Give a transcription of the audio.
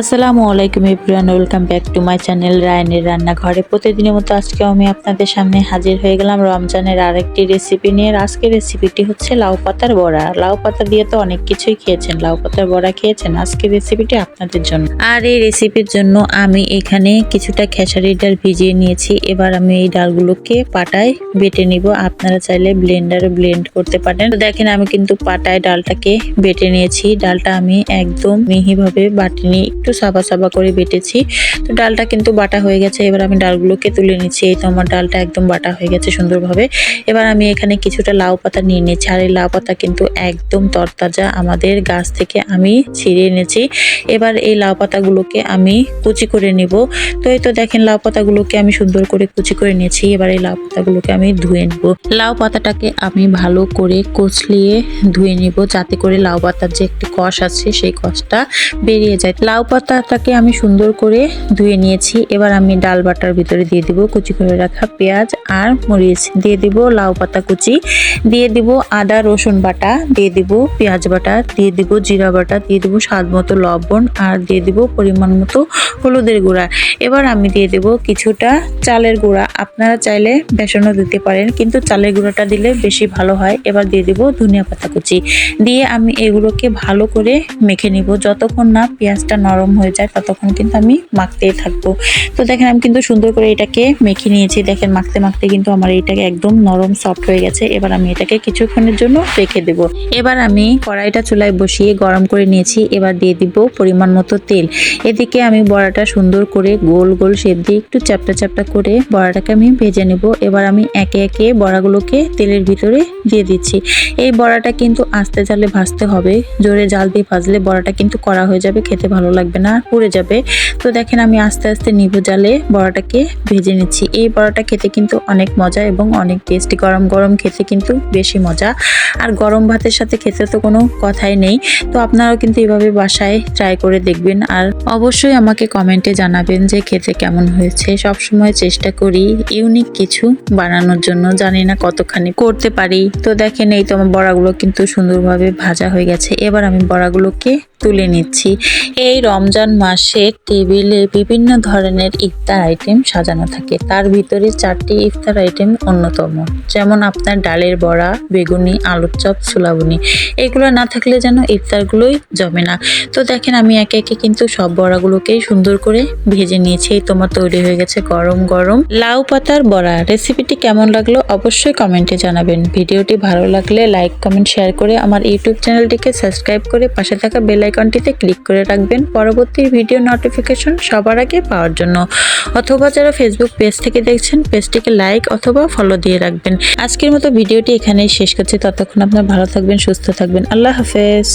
আসসালামু আলাইকুম everyone, welcome back to my channel রায়নের রান্নাঘরে। প্রতিদিনের মতো আজকেও আমি আপনাদের সামনে হাজির হয়ে গেলাম রমজানের আরেকটি রেসিপি নিয়ে। আজকের রেসিপিটি হচ্ছে লাউ পাতার বড়া। লাউ পাতা দিয়ে তো অনেক কিছুই খেয়েছেন, লাউ পাতার বড়া খেয়েছেন। আজকের রেসিপিটি আপনাদের জন্য। আর এই রেসিপির জন্য আমি এখানে কিছুটা খেসারির ডাল ভিজিয়ে নিয়েছি। এবার আমি এই ডালগুলোকে পাটায় বেটে নিব। আপনারা চাইলে ব্লেন্ডারে ব্লেন্ড করতে পারেন। তো দেখেন আমি কিন্তু পাটায় ডালটাকে বেটে নিয়েছি। ডালটা আমি একদম মিহিভাবে বাটিনি, একটু সাবা সাবা করে বেটেছি। তো ডালটা কিন্তু বাটা হয়ে গেছে। এবার আমি ডালগুলোকে তুলে নিচ্ছি। এই তো আমার ডালটা একদম বাটা হয়ে গেছে সুন্দরভাবে। এবার আমি এখানে কিছুটা লাউ পাতা নিয়ে নিয়েছি। আর এই লাউ পাতা কিন্তু একদম তরতাজা, আমাদের গাছ থেকে আমি ছিঁড়ে এনেছি। এবার এই লাউ পাতাগুলোকে আমি কুচি করে নিব। তো এই তো দেখেন লাউ পাতাগুলোকে আমি সুন্দর করে কুচি করে নিয়েছি। এবার এই লাউ পাতাগুলোকে আমি ধুয়ে নিব। লাউ পাতাটাকে আমি ভালো করে কচলিয়ে ধুয়ে নিব, যাতে করে লাউ পাতার যে একটি কষ আছে সেই কষটা বেরিয়ে যায়। লাউ পাতাটাকে আমি সুন্দর করে ধুয়ে নিয়েছি। এবার আমি ডাল বাটার ভিতরে দিয়ে দিব কুচি করে রাখা পেঁয়াজ আর মরিচ, দিয়ে দিব লাউ পাতা কুচি, দিয়ে দিব আদা রসুন বাটা, দিয়ে দিব পেঁয়াজ বাটা, দিয়ে দিব জিরা বাটা, দিয়ে দিব স্বাদ মতো লবণ, আর দিয়ে দিব পরিমাণ মতো হলুদের গুঁড়া। এবার আমি দিয়ে দেব কিছুটা চালের গুঁড়া। আপনারা চাইলে বেসনও দিতে পারেন, কিন্তু চালের গুঁড়াটা দিলে বেশি ভালো হয়। এবার দিয়ে দিব ধনিয়া পাতা কুচি, দিয়ে আমি এগুলোকে ভালো করে মেখে নিব। যতক্ষণ না পেঁয়াজটা নরম হয়ে যায় ততক্ষণ কিন্তু আমি মাখতেই থাকবো। তো দেখেন আমি কিন্তু সুন্দর করে এটাকে মেখে নিয়েছি। দেখেন মাখতে মাখতে কিন্তু আমার এইটাকে একদম নরম সফট হয়ে গেছে। এবার আমি এটাকে কিছুক্ষণের জন্য রেখে দেব। এবার আমি কড়াইটা চুলায় বসিয়ে গরম করে নিয়েছি। এবার দিয়ে দিব পরিমাণ মতো তেল। এদিকে আমি বড়াটা সুন্দর করে গোল গোল শেপ দিয়ে একটু চ্যাপটা চ্যাপটা করে বড়াটাকে আমি ভেজে নেব। এবার আমি একে একে বড়াগুলোকে তেলের ভিতরে দিয়ে দিচ্ছি। এই বড়াটা কিন্তু আস্তে জালে ভাজতে হবে। জোরে জাল দিয়ে ভাজলে বড়াটা কিন্তু কড়া হয়ে যাবে, খেতে ভালো লাগবে না, পুড়ে যাবে। তো দেখেন আমি আস্তে আস্তে নিভু জালে বড়াটাকে ভেজে নিচ্ছি। এই বড়াটা খেতে কিন্তু অনেক মজা এবং অনেক টেস্টি। গরম গরম খেতে কিন্তু বেশি মজা, আর গরম ভাতের সাথে খেতে তো কোনো কথাই নেই। তো আপনারাও কিন্তু এভাবে বাসায় ট্রাই করে দেখবেন, আর অবশ্যই আমাকে কমেন্টে জানাবেন যে খেতে কেমন হয়েছে। সবসময় চেষ্টা করি ইউনিক কিছু বানানোর জন্য, জানি না কতখানি করতে পারি। তো দেখেন এই তো আমার বড়াগুলো কিন্তু সুন্দরভাবে ভাজা হয়ে গেছে। এবার আমি বড়াগুলোকে তুলে নিচ্ছি। এই রমজান মাসে টেবিলে বিভিন্ন ধরনের ইফতার আইটেম সাজানো থাকে, তার ভিতরে 4টি ইফতার আইটেম অন্যতম। যেমন আপনার ডালের বড়া, বেগুনি, আলুর চপ, ছোলাবুনি। এগুলো না থাকলে যেন ইফতারগুলোই জমে না। তো দেখেন আমি একে একে কিন্তু সব বড়াগুলোকেই সুন্দর করে ভেজে নিয়েছি। এই তোমার তৈরি হয়ে গেছে গরম গরম লাউ পাতার বড়া। রেসিপিটি কেমন লাগলো অবশ্যই কমেন্টে জানাবেন। ভিডিওটি ভালো লাগলে লাইক কমেন্ট শেয়ার করে আমার ইউটিউব চ্যানেলটিকে সাবস্ক্রাইব করে পাশে থাকা বেল আইকনটিতে ক্লিক করে রাখবেন পরবর্তী ভিডিও নোটিফিকেশন সবার আগে পাওয়ার জন্য। অথবা যারা ফেসবুক পেজ থেকে দেখছেন, পেজটিকে লাইক অথবা ফলো দিয়ে রাখবেন। আজকের মতো ভিডিওটি এখানেই শেষ করছি। ততক্ষণ আপনারা ভালো থাকবেন, সুস্থ থাকবেন। আল্লাহ হাফেজ।